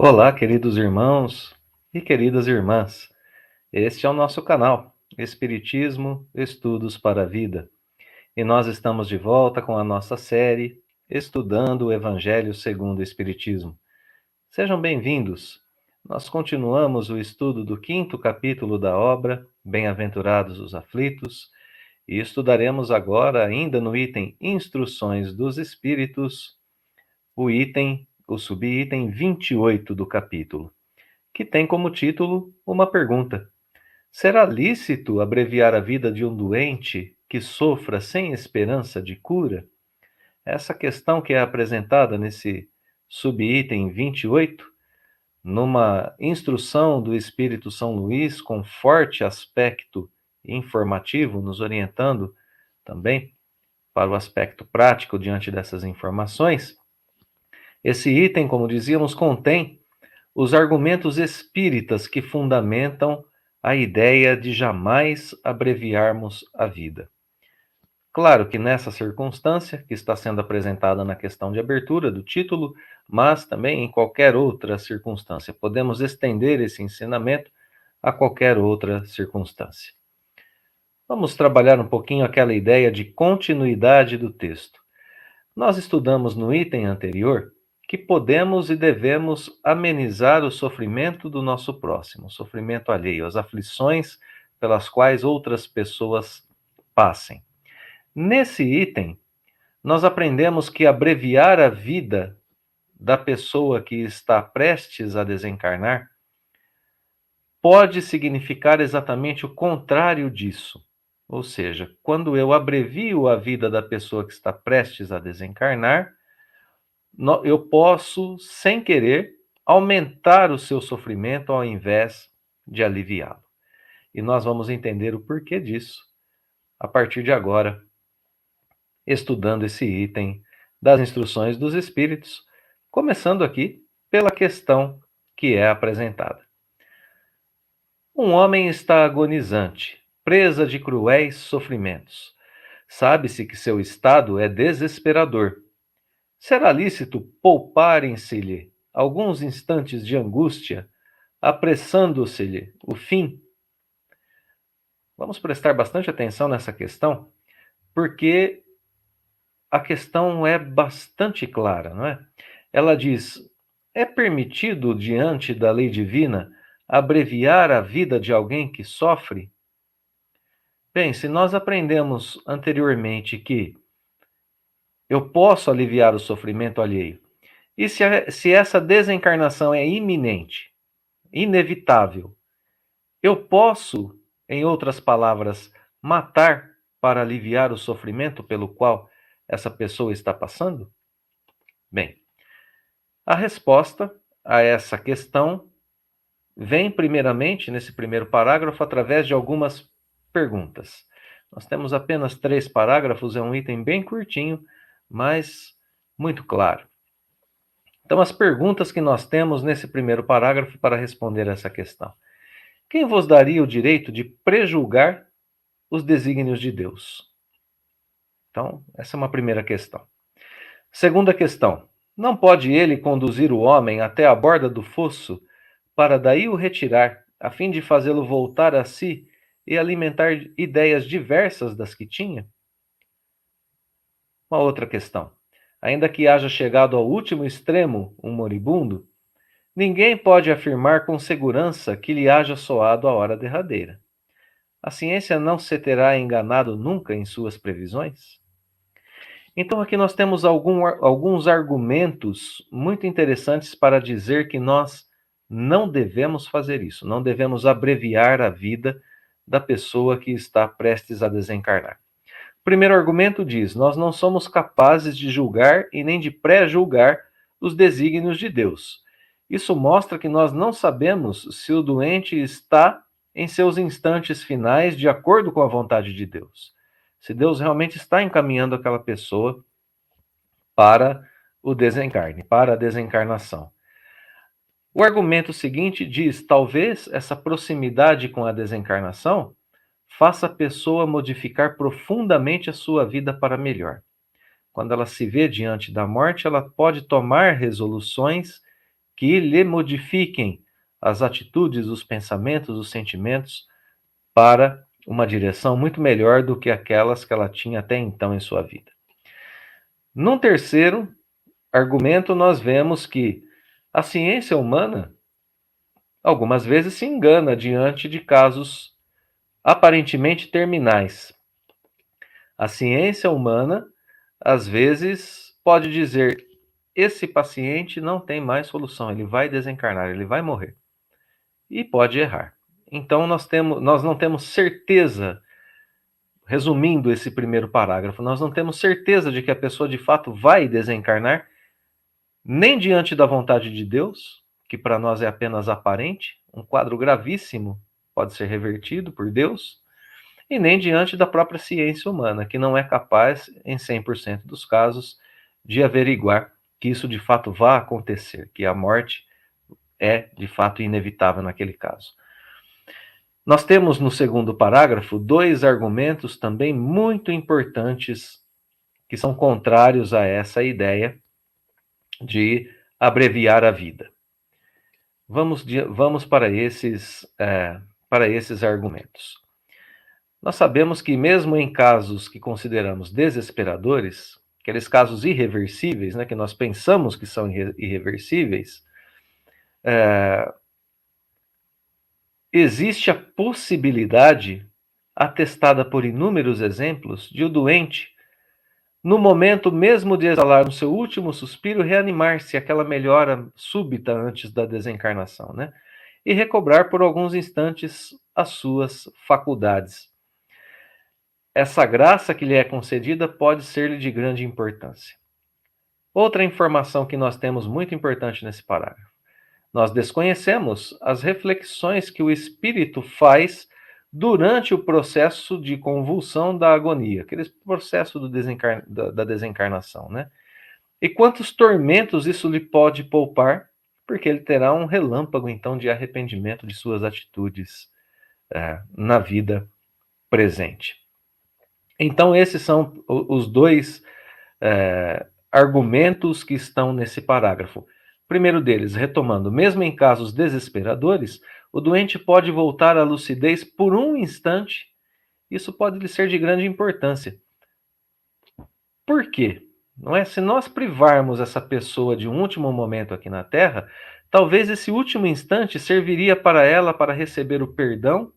Olá, queridos irmãos e queridas irmãs. Este é o nosso canal, Espiritismo, Estudos para a Vida. E nós estamos de volta com a nossa série Estudando o Evangelho segundo o Espiritismo. Sejam bem-vindos. Nós continuamos o estudo do 5º capítulo da obra, Bem-aventurados os aflitos, e estudaremos agora, ainda no item Instruções dos Espíritos, o subitem 28 do capítulo, que tem como título uma pergunta: será lícito abreviar a vida de um doente que sofra sem esperança de cura? Essa questão que é apresentada nesse subitem 28, numa instrução do Espírito São Luís com forte aspecto informativo, nos orientando também para o aspecto prático diante dessas informações. Esse item, como dizíamos, contém os argumentos espíritas que fundamentam a ideia de jamais abreviarmos a vida. Claro que nessa circunstância, que está sendo apresentada na questão de abertura do título, mas também em qualquer outra circunstância, podemos estender esse ensinamento a qualquer outra circunstância. Vamos trabalhar um pouquinho aquela ideia de continuidade do texto. Nós estudamos no item anterior que podemos e devemos amenizar o sofrimento do nosso próximo, o sofrimento alheio, as aflições pelas quais outras pessoas passem. Nesse item, nós aprendemos que abreviar a vida da pessoa que está prestes a desencarnar pode significar exatamente o contrário disso. Ou seja, quando eu abrevio a vida da pessoa que está prestes a desencarnar, eu posso, sem querer, aumentar o seu sofrimento ao invés de aliviá-lo. E nós vamos entender o porquê disso a partir de agora, estudando esse item das instruções dos Espíritos, começando aqui pela questão que é apresentada. Um homem está agonizante, presa de cruéis sofrimentos. Sabe-se que seu estado é desesperador. Será lícito pouparem-se-lhe alguns instantes de angústia, apressando-se-lhe o fim? Vamos prestar bastante atenção nessa questão, porque a questão é bastante clara, não é? Ela diz: é permitido, diante da lei divina, abreviar a vida de alguém que sofre? Bem, se nós aprendemos anteriormente que eu posso aliviar o sofrimento alheio, e se essa desencarnação é iminente, inevitável, eu posso, em outras palavras, matar para aliviar o sofrimento pelo qual essa pessoa está passando? Bem, a resposta a essa questão vem primeiramente, nesse primeiro parágrafo, através de algumas perguntas. Nós temos apenas 3 parágrafos, é um item bem curtinho, mas muito claro. Então, as perguntas que nós temos nesse primeiro parágrafo para responder essa questão: quem vos daria o direito de prejulgar os desígnios de Deus? Então, essa é uma primeira questão. Segunda questão: não pode ele conduzir o homem até a borda do fosso para daí o retirar, a fim de fazê-lo voltar a si e alimentar ideias diversas das que tinha? Uma outra questão: ainda que haja chegado ao último extremo um moribundo, ninguém pode afirmar com segurança que lhe haja soado a hora derradeira. A ciência não se terá enganado nunca em suas previsões? Então, aqui nós temos alguns argumentos muito interessantes para dizer que nós não devemos fazer isso, não devemos abreviar a vida da pessoa que está prestes a desencarnar. O primeiro argumento diz: nós não somos capazes de julgar e nem de pré-julgar os desígnios de Deus. Isso mostra que nós não sabemos se o doente está em seus instantes finais de acordo com a vontade de Deus. Se Deus realmente está encaminhando aquela pessoa para o desencarne, para a desencarnação. O argumento seguinte diz: talvez essa proximidade com a desencarnação faça a pessoa modificar profundamente a sua vida para melhor. Quando ela se vê diante da morte, ela pode tomar resoluções que lhe modifiquem as atitudes, os pensamentos, os sentimentos para uma direção muito melhor do que aquelas que ela tinha até então em sua vida. Num terceiro argumento, nós vemos que a ciência humana algumas vezes se engana diante de casos aparentemente terminais. A ciência humana, às vezes, pode dizer: esse paciente não tem mais solução, ele vai desencarnar, ele vai morrer. E pode errar. Então, nós não temos certeza, resumindo esse primeiro parágrafo, nós não temos certeza de que a pessoa de fato vai desencarnar, nem diante da vontade de Deus, que para nós é apenas aparente, um quadro gravíssimo pode ser revertido por Deus, e nem diante da própria ciência humana, que não é capaz, em 100% dos casos, de averiguar que isso de fato vá acontecer, que a morte é de fato inevitável naquele caso. Nós temos no segundo parágrafo dois argumentos também muito importantes que são contrários a essa ideia de abreviar a vida. Vamos para esses argumentos. Nós sabemos que mesmo em casos que consideramos desesperadores, aqueles casos irreversíveis, né, que nós pensamos que são irreversíveis, existe a possibilidade, atestada por inúmeros exemplos, de o doente, no momento mesmo de exalar o seu último suspiro, reanimar-se, aquela melhora súbita antes da desencarnação, né? E recobrar por alguns instantes as suas faculdades. Essa graça que lhe é concedida pode ser-lhe de grande importância. Outra informação que nós temos muito importante nesse parágrafo. Nós desconhecemos as reflexões que o espírito faz durante o processo de convulsão da agonia, aquele processo da desencarnação, né? E quantos tormentos isso lhe pode poupar, porque ele terá um relâmpago, então, de arrependimento de suas atitudes na vida presente. Então, esses são os dois argumentos que estão nesse parágrafo. Primeiro deles, retomando, mesmo em casos desesperadores, o doente pode voltar à lucidez por um instante. Isso pode lhe ser de grande importância. Por quê? Não é? Se nós privarmos essa pessoa de um último momento aqui na Terra, talvez esse último instante serviria para ela para receber o perdão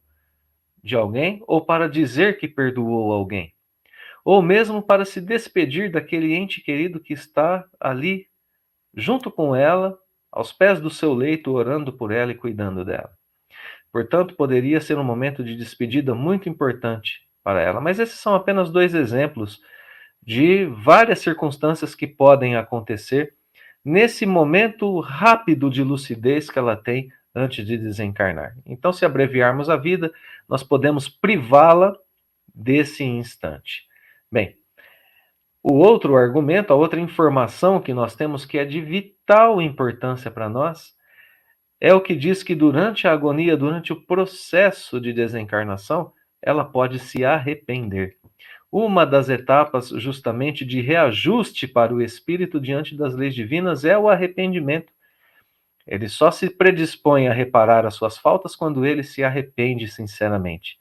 de alguém ou para dizer que perdoou alguém, ou mesmo para se despedir daquele ente querido que está ali junto com ela, aos pés do seu leito, orando por ela e cuidando dela. Portanto, poderia ser um momento de despedida muito importante para ela. Mas esses são apenas dois exemplos de várias circunstâncias que podem acontecer nesse momento rápido de lucidez que ela tem antes de desencarnar. Então, se abreviarmos a vida, nós podemos privá-la desse instante. Bem, o outro argumento, a outra informação que nós temos que é de vital importância para nós, é o que diz que durante a agonia, durante o processo de desencarnação, ela pode se arrepender. Uma das etapas justamente de reajuste para o espírito diante das leis divinas é o arrependimento. Ele só se predispõe a reparar as suas faltas quando ele se arrepende sinceramente.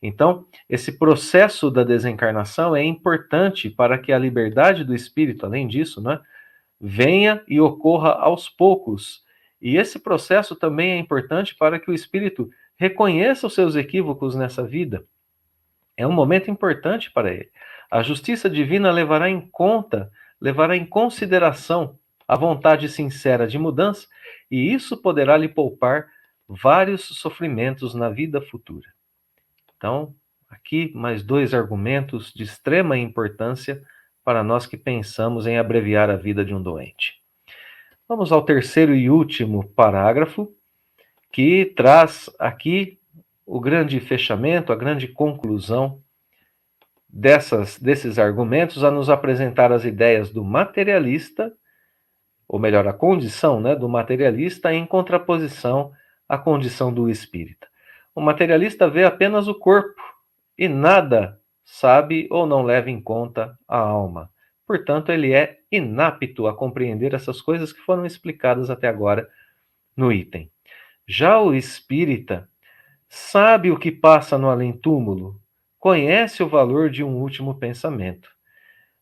Então, esse processo da desencarnação é importante para que a liberdade do espírito, além disso, né, venha e ocorra aos poucos. E esse processo também é importante para que o espírito reconheça os seus equívocos nessa vida. É um momento importante para ele. A justiça divina levará em consideração a vontade sincera de mudança, e isso poderá lhe poupar vários sofrimentos na vida futura. Então, aqui mais dois argumentos de extrema importância para nós que pensamos em abreviar a vida de um doente. Vamos ao terceiro e último parágrafo, que traz aqui o grande fechamento, a grande conclusão desses argumentos, a nos apresentar as ideias do materialista, ou melhor, a condição, né, do materialista em contraposição à condição do espírita. O materialista vê apenas o corpo e nada sabe ou não leva em conta a alma. Portanto, ele é inapto a compreender essas coisas que foram explicadas até agora no item. Já o espírita sabe o que passa no além-túmulo, conhece o valor de um último pensamento.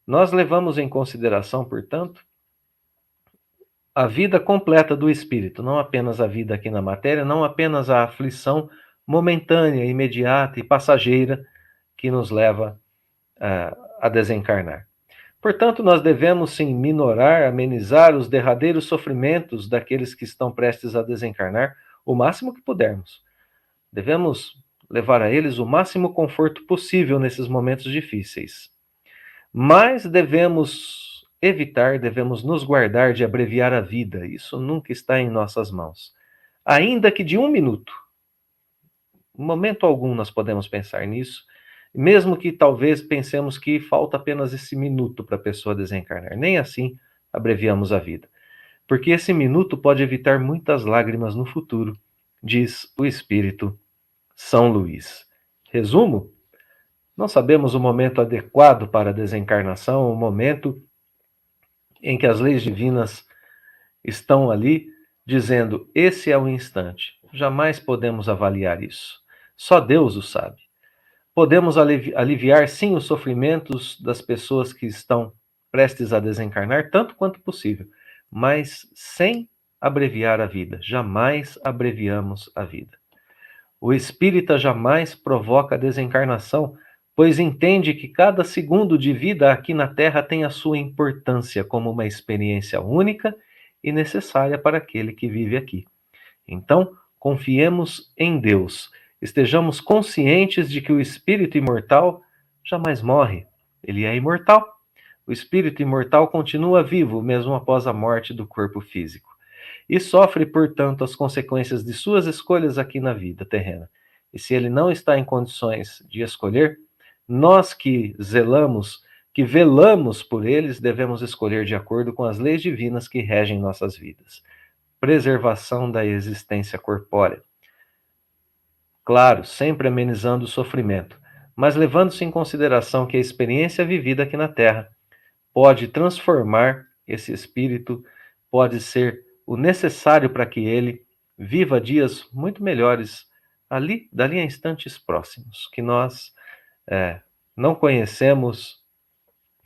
Nós levamos em consideração, portanto, a vida completa do espírito, não apenas a vida aqui na matéria, não apenas a aflição momentânea, imediata e passageira que nos leva a desencarnar. Portanto, nós devemos sim minorar, amenizar os derradeiros sofrimentos daqueles que estão prestes a desencarnar o máximo que pudermos. Devemos levar a eles o máximo conforto possível nesses momentos difíceis. Mas devemos evitar, devemos nos guardar de abreviar a vida. Isso nunca está em nossas mãos. Ainda que de um minuto, momento algum nós podemos pensar nisso, mesmo que talvez pensemos que falta apenas esse minuto para a pessoa desencarnar. Nem assim abreviamos a vida. Porque esse minuto pode evitar muitas lágrimas no futuro, diz o Espírito São Luís. Resumo: não sabemos o momento adequado para a desencarnação, o momento em que as leis divinas estão ali dizendo: esse é o instante. Jamais podemos avaliar isso. Só Deus o sabe. Podemos aliviar, sim, os sofrimentos das pessoas que estão prestes a desencarnar, tanto quanto possível, mas sem abreviar a vida. Jamais abreviamos a vida. O espírita jamais provoca a desencarnação, pois entende que cada segundo de vida aqui na Terra tem a sua importância como uma experiência única e necessária para aquele que vive aqui. Então, confiemos em Deus. Estejamos conscientes de que o espírito imortal jamais morre. Ele é imortal. O espírito imortal continua vivo mesmo após a morte do corpo físico e sofre, portanto, as consequências de suas escolhas aqui na vida terrena. E se ele não está em condições de escolher, nós que zelamos, que velamos por eles, devemos escolher de acordo com as leis divinas que regem nossas vidas. Preservação da existência corpórea. Claro, sempre amenizando o sofrimento, mas levando-se em consideração que a experiência vivida aqui na Terra pode transformar esse espírito, pode ser o necessário para que ele viva dias muito melhores dali a instantes próximos, que nós não conhecemos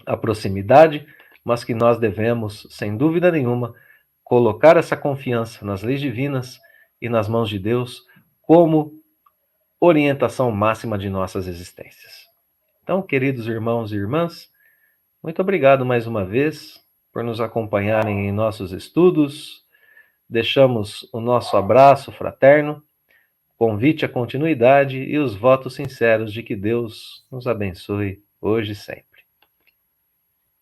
a proximidade, mas que nós devemos, sem dúvida nenhuma, colocar essa confiança nas leis divinas e nas mãos de Deus como orientação máxima de nossas existências. Então, queridos irmãos e irmãs, muito obrigado mais uma vez por nos acompanharem em nossos estudos. Deixamos o nosso abraço fraterno, convite à continuidade e os votos sinceros de que Deus nos abençoe hoje e sempre.